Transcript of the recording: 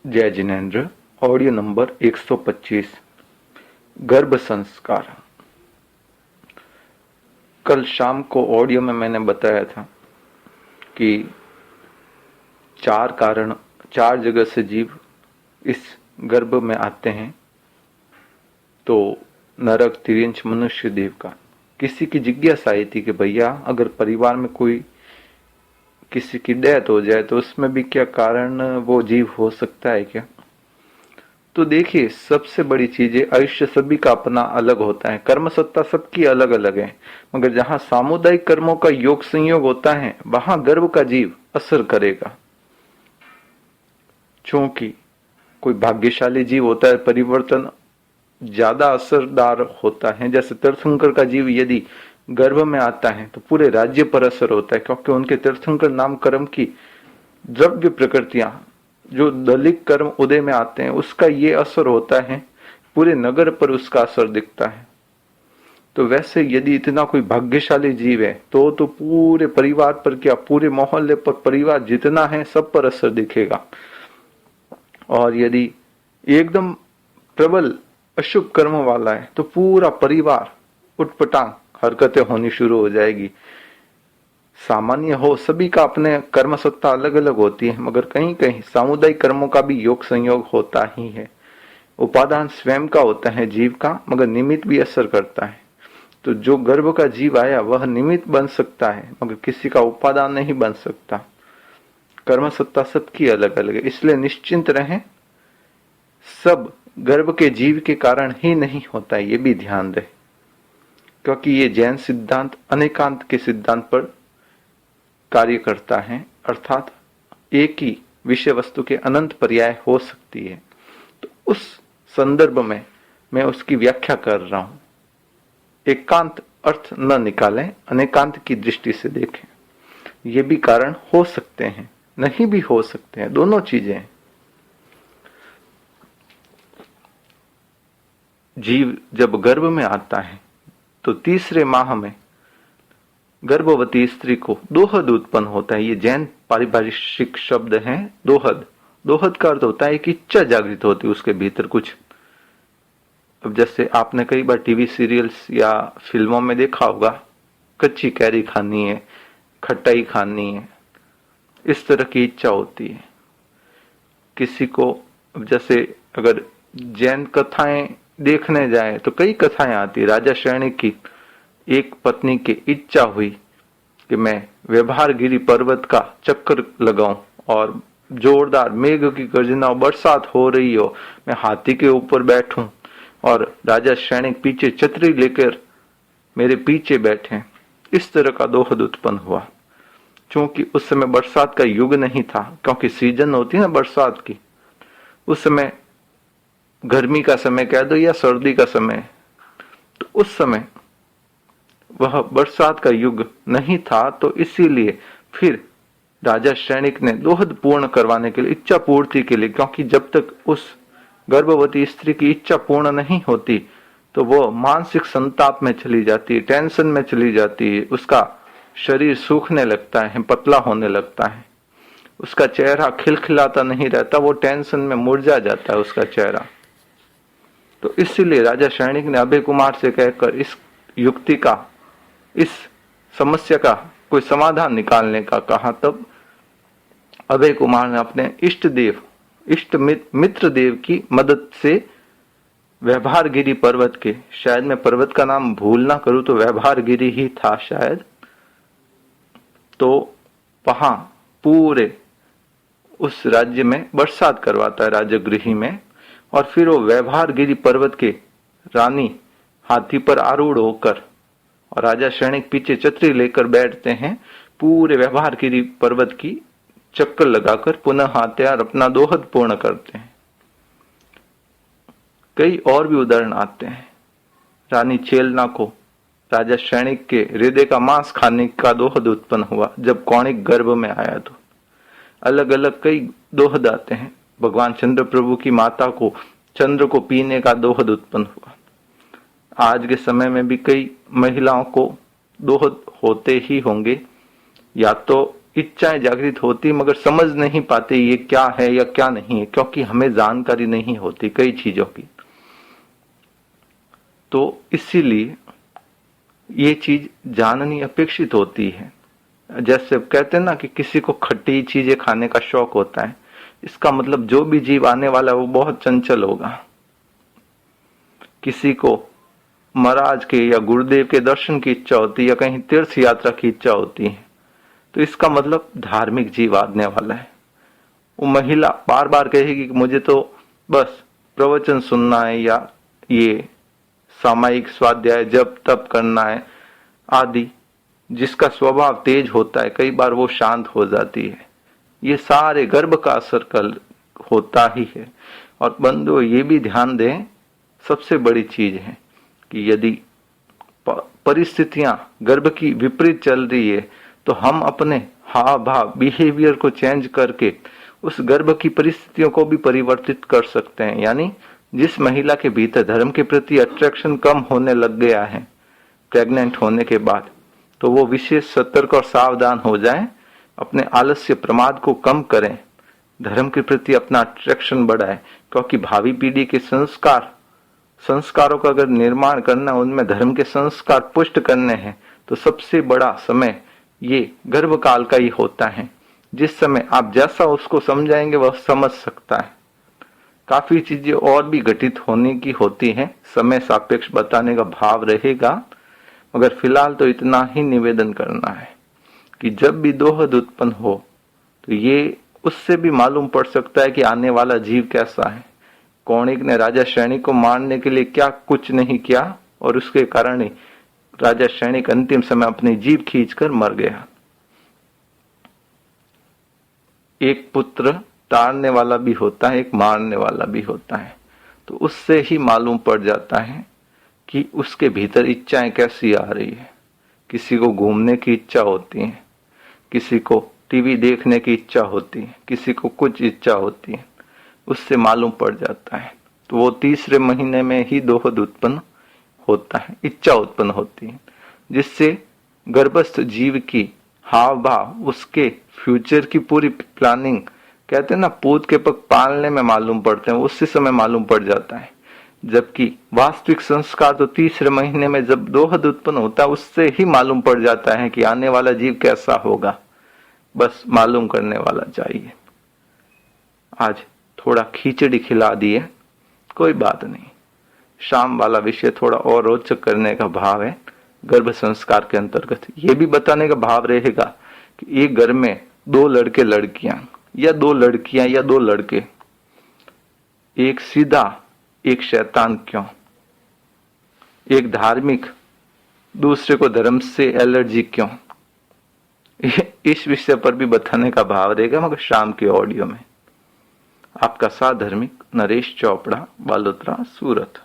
जय Jinendra. Audio number 125। गर्भ संस्कार। कल शाम को ऑडियो में मैंने बताया था कि चार जगह से जीव इस गर्भ में आते हैं। तो नरक, तिर्यंच, मनुष्य देव का किसी की जिज्ञासा आई थी कि भैया अगर परिवार में कोई किसी की डेथ हो जाए तो उसमें भी क्या कारण वो जीव हो सकता है क्या। तो देखिए, सबसे बड़ी चीज है, आयुष्य सभी का अपना अलग होता है, कर्म सत्ता सबकी अलग अलग है, मगर जहां सामुदायिक कर्मों का योग संयोग होता है वहां गर्भ का जीव असर करेगा। क्योंकि कोई भाग्यशाली जीव होता है, परिवर्तन ज्यादा असरदार होता है। जैसे तीर्थंकर का जीव यदि गर्भ में आता है तो पूरे राज्य पर असर होता है, क्योंकि उनके तीर्थंकर नाम कर्म की द्रव्य प्रकृतियां जो दलित कर्म उदय में आते हैं उसका ये असर होता है, पूरे नगर पर उसका असर दिखता है। तो वैसे यदि इतना कोई भाग्यशाली जीव है तो पूरे परिवार पर क्या, पूरे मोहल्ले पर, परिवार जितना है सब पर असर दिखेगा। और यदि एकदम प्रबल अशुभ कर्म वाला है तो पूरा परिवार उटपटांग हरकतें होनी शुरू हो जाएगी। सामान्य हो, सभी का अपने कर्म सत्ता अलग अलग होती है, मगर कहीं कहीं सामुदायिक कर्मों का भी योग संयोग होता ही है। उपादान स्वयं का होता है जीव का, मगर निमित्त भी असर करता है। तो जो गर्भ का जीव आया वह निमित्त बन सकता है, मगर किसी का उपादान नहीं बन सकता। कर्म सत्ता सबकी अलग अलग है, इसलिए निश्चिंत रहें। सब गर्भ के जीव के कारण ही नहीं होता है, ये भी ध्यान रहे, क्योंकि ये जैन सिद्धांत अनेकांत के सिद्धांत पर कार्य करता है, अर्थात एक ही विषय वस्तु के अनंत पर्याय हो सकती है। तो उस संदर्भ में मैं उसकी व्याख्या कर रहा हूं। एकांत अर्थ न निकालें, अनेकांत की दृष्टि से देखें। ये भी कारण हो सकते हैं, नहीं भी हो सकते हैं, दोनों चीजें हैं। जीव जब गर्भ में आता है तो तीसरे माह में गर्भवती स्त्री को दोहद उत्पन्न होता है। ये जैन पारिभाषिक शब्द है, दोहद। दोहद का अर्थ होता है कि इच्छा जागृत होती है उसके भीतर कुछ। अब जैसे आपने कई बार टीवी सीरियल्स या फिल्मों में देखा होगा, कच्ची कैरी खानी है, खटाई खानी है, इस तरह की इच्छा होती है किसी को। जैसे अगर जैन कथाएं देखने जाए तो कई कथाएं आती। राजा शैणिक की एक पत्नी की इच्छा हुई कि मैं व्यवहारगिरी पर्वत का चक्कर लगाऊं और जोरदार मेघ की गर्जना, बरसात हो रही हो, मैं हाथी के ऊपर बैठूं और राजा सैनिक पीछे छतरी लेकर मेरे पीछे बैठे। इस तरह का दोहद उत्पन्न हुआ। क्योंकि उस समय बरसात का युग नहीं था, क्योंकि सीजन होती है ना बरसात की, उस समय गर्मी का समय कह दो या सर्दी का समय, तो उस समय वह बरसात का युग नहीं था। तो इसीलिए फिर राजा सैनिक ने दोहद पूर्ण करवाने के लिए, इच्छा पूर्ति के लिए, क्योंकि जब तक उस गर्भवती स्त्री की इच्छा पूर्ण नहीं होती तो वो मानसिक संताप में चली जाती है, टेंशन में चली जाती है, उसका शरीर सूखने लगता है, पतला होने लगता है, उसका चेहरा खिलखिलाता नहीं रहता, वो टेंशन में मुरझा जाता है उसका चेहरा। तो इसीलिए राजा सैनिक ने अभय कुमार से कहकर इस युक्ति का, इस समस्या का कोई समाधान निकालने का कहा। तब अभय कुमार ने अपने इष्ट देव, इष्ट मित्र देव की मदद से व्यवहारगिरी पर्वत के, शायद मैं पर्वत का नाम भूल ना करूं तो व्यवहारगिरी ही था शायद, तो वहां पूरे उस राज्य में बरसात करवाता है राजगृही में। और फिर वो व्यवहारगिरी पर्वत के रानी हाथी पर आरूढ़ होकर और राजा सैनिक पीछे छतरी लेकर बैठते हैं, पूरे व्यवहारगिरी पर्वत की चक्कर लगाकर पुनः आते हैं और अपना दोहद पूर्ण करते हैं। कई और भी उदाहरण आते हैं। रानी चेलना को राजा सैनिक के हृदय का मांस खाने का दोहद उत्पन्न हुआ जब कौणिक गर्भ में आया। तो अलग अलग कई दोहद आते हैं। भगवान चंद्र प्रभु की माता को चंद्र को पीने का दोहद उत्पन्न हुआ। आज के समय में भी कई महिलाओं को दोहद होते ही होंगे, या तो इच्छाएं जागृत होती मगर समझ नहीं पाते ये क्या है या क्या नहीं है, क्योंकि हमें जानकारी नहीं होती कई चीजों की। तो इसीलिए ये चीज जाननी अपेक्षित होती है। जैसे कहते हैं ना कि किसी को खट्टी चीजें खाने का शौक होता है, इसका मतलब जो भी जीव आने वाला है वो बहुत चंचल होगा। किसी को महाराज के या गुरुदेव के दर्शन की इच्छा होती है या कहीं तीर्थ यात्रा की इच्छा होती है, तो इसका मतलब धार्मिक जीव आने वाला है। वो महिला बार बार कहेगी कि मुझे तो बस प्रवचन सुनना है या ये सामायिक स्वाध्याय जप तप करना है आदि। जिसका स्वभाव तेज होता है कई बार वो शांत हो जाती है। ये सारे गर्भ का असर होता ही है। और बंधुओं ये भी ध्यान दें, सबसे बड़ी चीज है कि यदि परिस्थितियां गर्भ की विपरीत चल रही है तो हम अपने हाव भाव बिहेवियर को चेंज करके उस गर्भ की परिस्थितियों को भी परिवर्तित कर सकते हैं। यानी जिस महिला के भीतर धर्म के प्रति अट्रैक्शन कम होने लग गया है प्रेग्नेंट होने के बाद, तो वो विशेष सतर्क और सावधान हो जाएं, अपने आलस्य प्रमाद को कम करें, धर्म के प्रति अपना अट्रैक्शन बढ़ाएं। क्योंकि भावी पीढ़ी के संस्कारों का अगर निर्माण करना, उनमें धर्म के संस्कार पुष्ट करने हैं, तो सबसे बड़ा समय ये गर्भकाल का ही होता है। जिस समय आप जैसा उसको समझाएंगे वह समझ सकता है। काफी चीजें और भी घटित होने की होती हैं, समय सापेक्ष बताने का भाव रहेगा, मगर फिलहाल तो इतना ही निवेदन करना है कि जब भी दोहद उत्पन्न हो तो ये उससे भी मालूम पड़ सकता है कि आने वाला जीव कैसा है। कौणिक ने राजा श्रेणी को मारने के लिए क्या कुछ नहीं किया और उसके कारण ही राजा श्रेणिक अंतिम समय अपनी जीभ खींचकर मर गया। एक पुत्र तारने वाला भी होता है, एक मारने वाला भी होता है। तो उससे ही मालूम पड़ जाता है कि उसके भीतर इच्छाएं कैसी आ रही है। किसी को घूमने की इच्छा होती है, किसी को टीवी देखने की इच्छा होती है, किसी को कुछ इच्छा होती है, उससे मालूम पड़ जाता है। तो वो तीसरे महीने में ही दोहद उत्पन्न होता है, इच्छा उत्पन्न होती है, जिससे गर्भस्थ जीव की हाव भाव, उसके फ्यूचर की पूरी प्लानिंग, कहते हैं ना पूत के पग पालने में मालूम पड़ते हैं, उसी समय मालूम पड़ जाता है। जबकि वास्तविक संस्कार तो तीसरे महीने में जब दोहद उत्पन्न होता है उससे ही मालूम पड़ जाता है कि आने वाला जीव कैसा होगा। बस मालूम करने वाला चाहिए। आज थोड़ा खिचड़ी खिला दी है, कोई बात नहीं। शाम वाला विषय थोड़ा और रोचक करने का भाव है। गर्भ संस्कार के अंतर्गत ये भी बताने का भाव रहेगा कि एक घर में दो लड़के लड़कियां या दो लड़कियां या दो लड़के, एक सीधा एक शैतान क्यों, एक धार्मिक दूसरे को धर्म से एलर्जी क्यों, इस विषय पर भी बताने का भाव रहेगा, मगर शाम के ऑडियो में। आपका साथ धार्मिक नरेश चोपड़ा, बालोतरा, सूरत।